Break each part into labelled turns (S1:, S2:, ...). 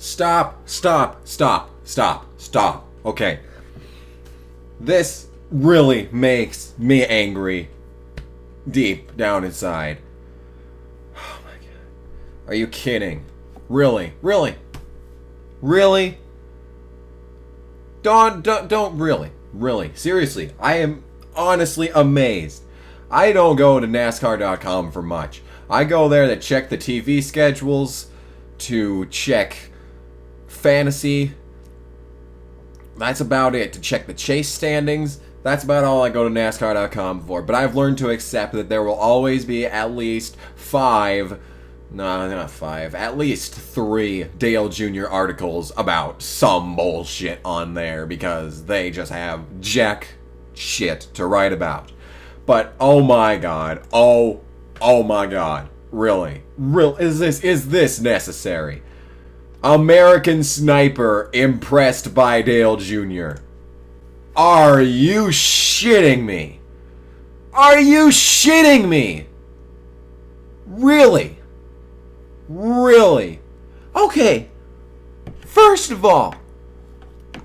S1: Stop. Okay. This really makes me angry deep down inside. Oh my god. Are you kidding? Really? Don't really. Seriously, I am honestly amazed. I don't go to NASCAR.com for much. I go there to check the TV schedules, to check fantasy. That's about it. To check the chase standings. That's about all I go to NASCAR.com for. But I've learned to accept that there will always be at least at least 3 Dale Jr. articles about some bullshit on there because they just have jack shit to write about. But oh my god, really, is this necessary? American Sniper impressed by Dale Jr. Are you shitting me? Really? Okay, first of all,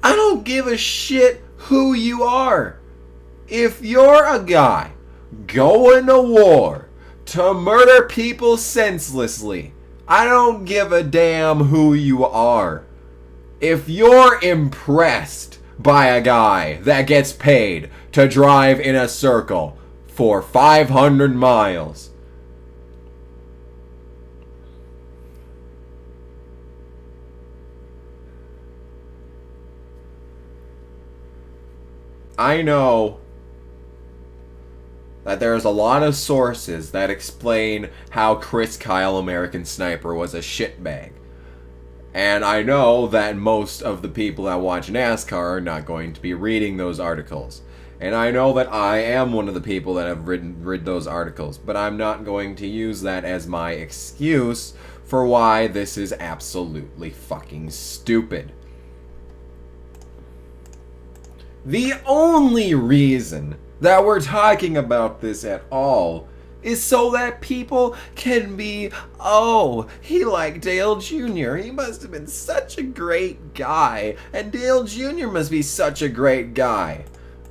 S1: I don't give a shit who you are. If you're a guy going to war to murder people senselessly, I don't give a damn who you are. If you're impressed by a guy that gets paid to drive in a circle for 500 miles, I know that there's a lot of sources that explain how Chris Kyle, American Sniper, was a shitbag. And I know that most of the people that watch NASCAR are not going to be reading those articles. And I know that I am one of the people that have read those articles. But I'm not going to use that as my excuse for why this is absolutely fucking stupid. The only reason that we're talking about this at all is so that people can be, oh, he liked Dale Jr. He must have been such a great guy. And Dale Jr. must be such a great guy.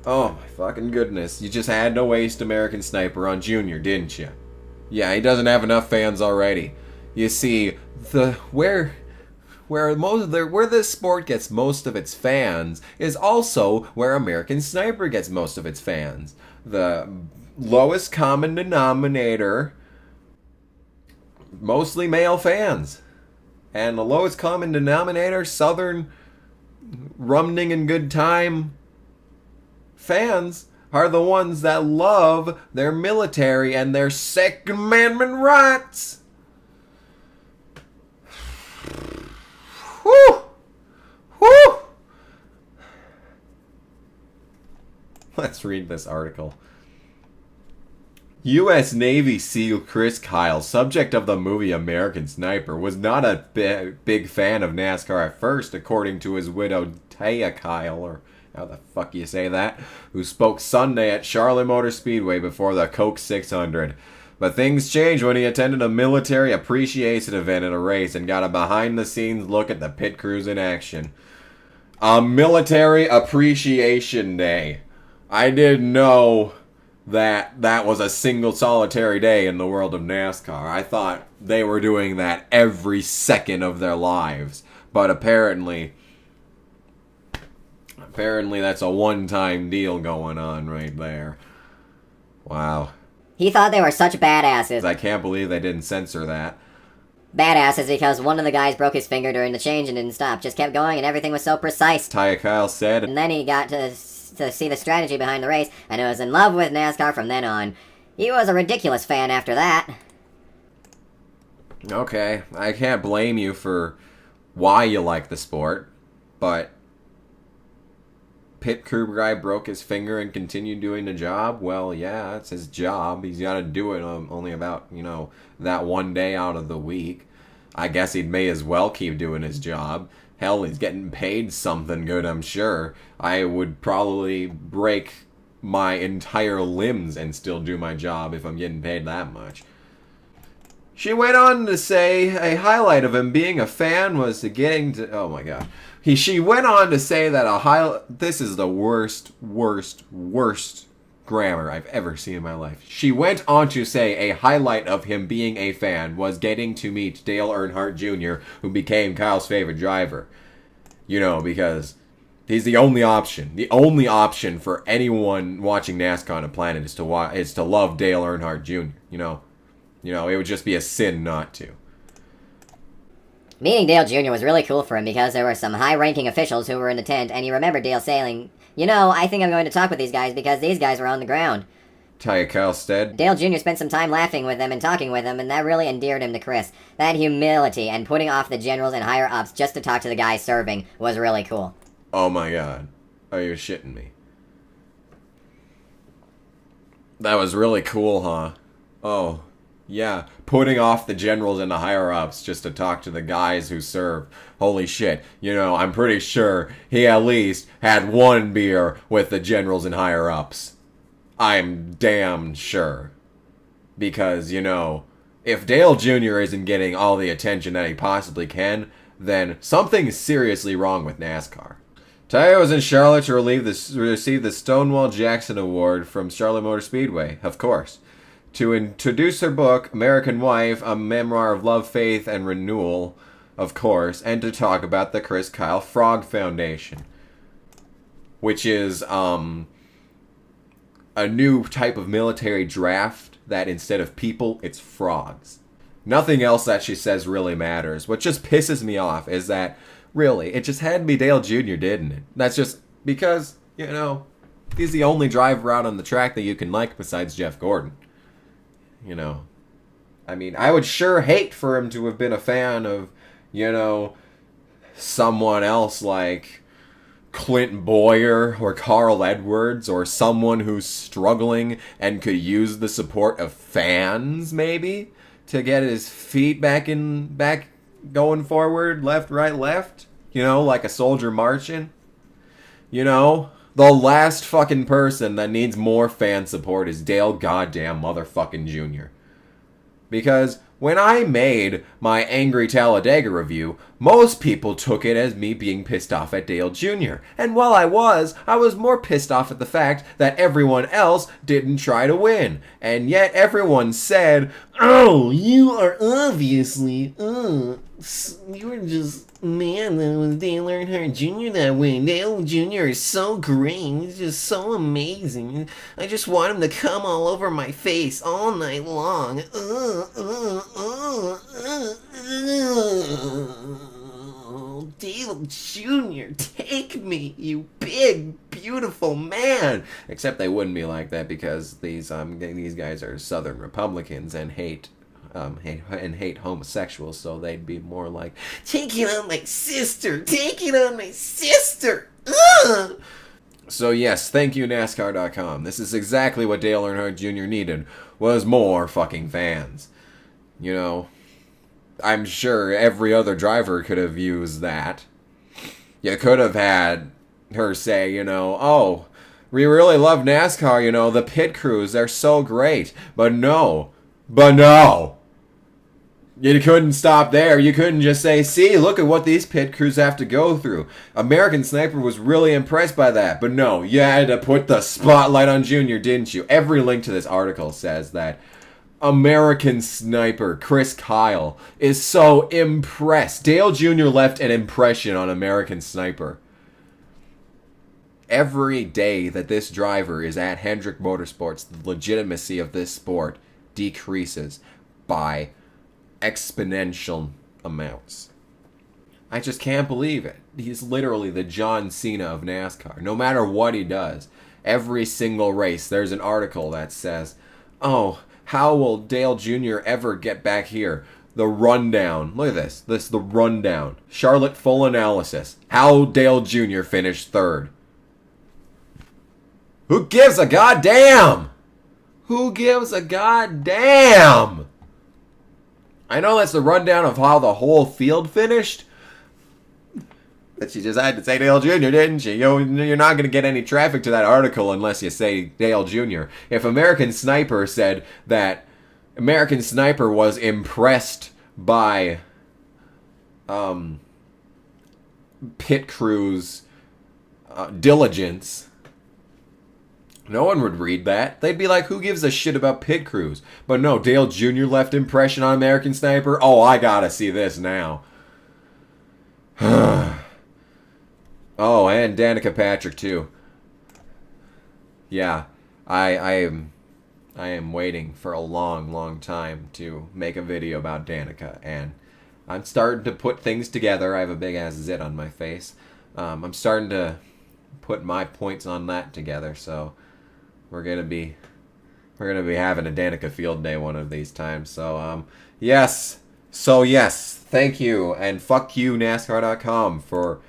S1: Oh my fucking goodness. You just had to waste American Sniper on Jr., didn't you? Yeah, he doesn't have enough fans already. You see, where this sport gets most of its fans is also where American Sniper gets most of its fans. The lowest common denominator, mostly male fans. And the lowest common denominator, Southern rumning and good time fans, are the ones that love their military and their Second Amendment rights. Whew! Let's read this article. U.S. Navy SEAL Chris Kyle, subject of the movie American Sniper, was not a big fan of NASCAR at first, according to his widow Taya Kyle, or how the fuck you say that, who spoke Sunday at Charlotte Motor Speedway before the Coke 600. But things changed when he attended a military appreciation event at a race and got a behind-the-scenes look at the pit crews in action. A military appreciation day. I didn't know that was a single solitary day in the world of NASCAR. I thought they were doing that every second of their lives. But apparently that's a one-time deal going on right there. Wow.
S2: He thought they were such badasses.
S1: I can't believe they didn't censor that.
S2: Badasses because one of the guys broke his finger during the change and didn't stop. Just kept going and everything was so precise.
S1: Taya Kyle said.
S2: And then he got to see the strategy behind the race and was in love with NASCAR from then on. He was a ridiculous fan after that.
S1: Okay, I can't blame you for why you like the sport, but pit crew guy broke his finger and continued doing the job? Well, yeah, it's his job. He's got to do it only about, that one day out of the week. I guess he may as well keep doing his job. Hell, he's getting paid something good, I'm sure. I would probably break my entire limbs and still do my job if I'm getting paid that much. She went on to say a highlight of him being a fan was to getting to... Oh my god. She went on to say that this is the worst grammar I've ever seen in my life. She went on to say a highlight of him being a fan was getting to meet Dale Earnhardt Jr., who became Kyle's favorite driver. You know, because he's the only option. The only option for anyone watching NASCAR on the planet is to love Dale Earnhardt Jr., you know? You know, it would just be a sin not to.
S2: Meeting Dale Jr. was really cool for him because there were some high-ranking officials who were in the tent, and he remembered Dale saying, "You know, I think I'm going to talk with these guys because these guys were on the ground."
S1: Taya Kyle Stead.
S2: Dale Jr. spent some time laughing with them and talking with them, and that really endeared him to Chris. That humility and putting off the generals and higher-ups just to talk to the guys serving was really cool.
S1: Oh my god. Are you shitting me? That was really cool, huh? Oh. Yeah, putting off the generals and the higher-ups just to talk to the guys who serve. Holy shit. You know, I'm pretty sure he at least had one beer with the generals and higher-ups. I'm damn sure. Because, you know, if Dale Jr. isn't getting all the attention that he possibly can, then something's seriously wrong with NASCAR. Taya was in Charlotte to receive the Stonewall Jackson Award from Charlotte Motor Speedway, of course, to introduce her book, American Wife, a memoir of love, faith, and renewal, of course, and to talk about the Chris Kyle Frog Foundation, which is a new type of military draft that instead of people, it's frogs. Nothing else that she says really matters. What just pisses me off is that, really, it just had to be Dale Jr., didn't it? That's just because, you know, he's the only driver out on the track that you can like besides Jeff Gordon. You know, I mean, I would sure hate for him to have been a fan of, you know, someone else like Clint Boyer or Carl Edwards or someone who's struggling and could use the support of fans, maybe, to get his feet back going forward, left, right, left. You know, like a soldier marching. You know, the last fucking person that needs more fan support is Dale goddamn motherfucking Jr. Because when I made my Angry Talladega review, most people took it as me being pissed off at Dale Jr. And while I was more pissed off at the fact that everyone else didn't try to win. And yet everyone said, "Oh, you are obviously, you were just mad that it was Dale Earnhardt Jr. that win. Dale Jr. is so great. He's just so amazing. I just want him to come all over my face all night long. Dale Jr., take me, you big, beautiful man." Except they wouldn't be like that because these guys are Southern Republicans and hate homosexuals, so they'd be more like, "Take it on my sister! Take it on my sister! Ugh!" So yes, thank you NASCAR.com. This is exactly what Dale Earnhardt Jr. needed, was more fucking fans. You know, I'm sure every other driver could have used that. You could have had her say, you know, "Oh, we really love NASCAR, you know, the pit crews, they're so great." But no. You couldn't stop there. You couldn't just say, "See, look at what these pit crews have to go through." American Sniper was really impressed by that. But no, you had to put the spotlight on Junior, didn't you? Every link to this article says that American Sniper Chris Kyle is so impressed. Dale Jr. left an impression on American Sniper. Every day that this driver is at Hendrick Motorsports, the legitimacy of this sport decreases by exponential amounts. I just can't believe it. He's literally the John Cena of NASCAR. No matter what he does, every single race, there's an article that says, "Oh, how will Dale Jr. ever get back here?" The rundown. Look at this. The rundown. Charlotte full analysis. How Dale Jr. finished third. Who gives a goddamn? Who gives a goddamn? I know that's the rundown of how the whole field finished. But she just had to say Dale Jr., didn't she? You're not going to get any traffic to that article unless you say Dale Jr. If American Sniper said that American Sniper was impressed by pit crew's diligence. No one would read that. They'd be like, who gives a shit about pit crews? But no, Dale Jr. left impression on American Sniper. Oh, I gotta see this now. Oh, and Danica Patrick too. Yeah, I am waiting for a long time to make a video about Danica, and I'm starting to put things together. I have a big ass zit on my face. I'm starting to put my points on that together, so we're gonna be having a Danica field day one of these times. So yes, thank you, and fuck you NASCAR.com for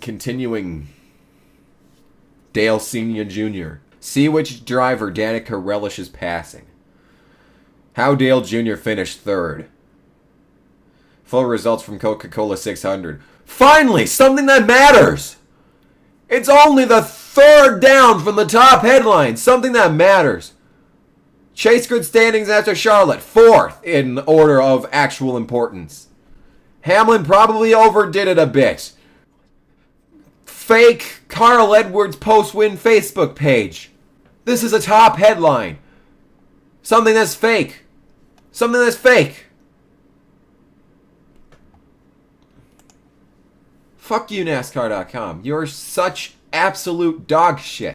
S1: continuing Dale Senior Jr. See which driver Danica relishes passing. How Dale Jr. finished third. Full results from Coca-Cola 600. Finally, something that matters! It's only the third down from the top headline. Something that matters. Chase grid standings after Charlotte. Fourth in order of actual importance. Hamlin probably overdid it a bit. Fake Carl Edwards post-win Facebook page. This is a top headline. Something that's fake. Something that's fake. Fuck you, NASCAR.com. You're such absolute dog shit.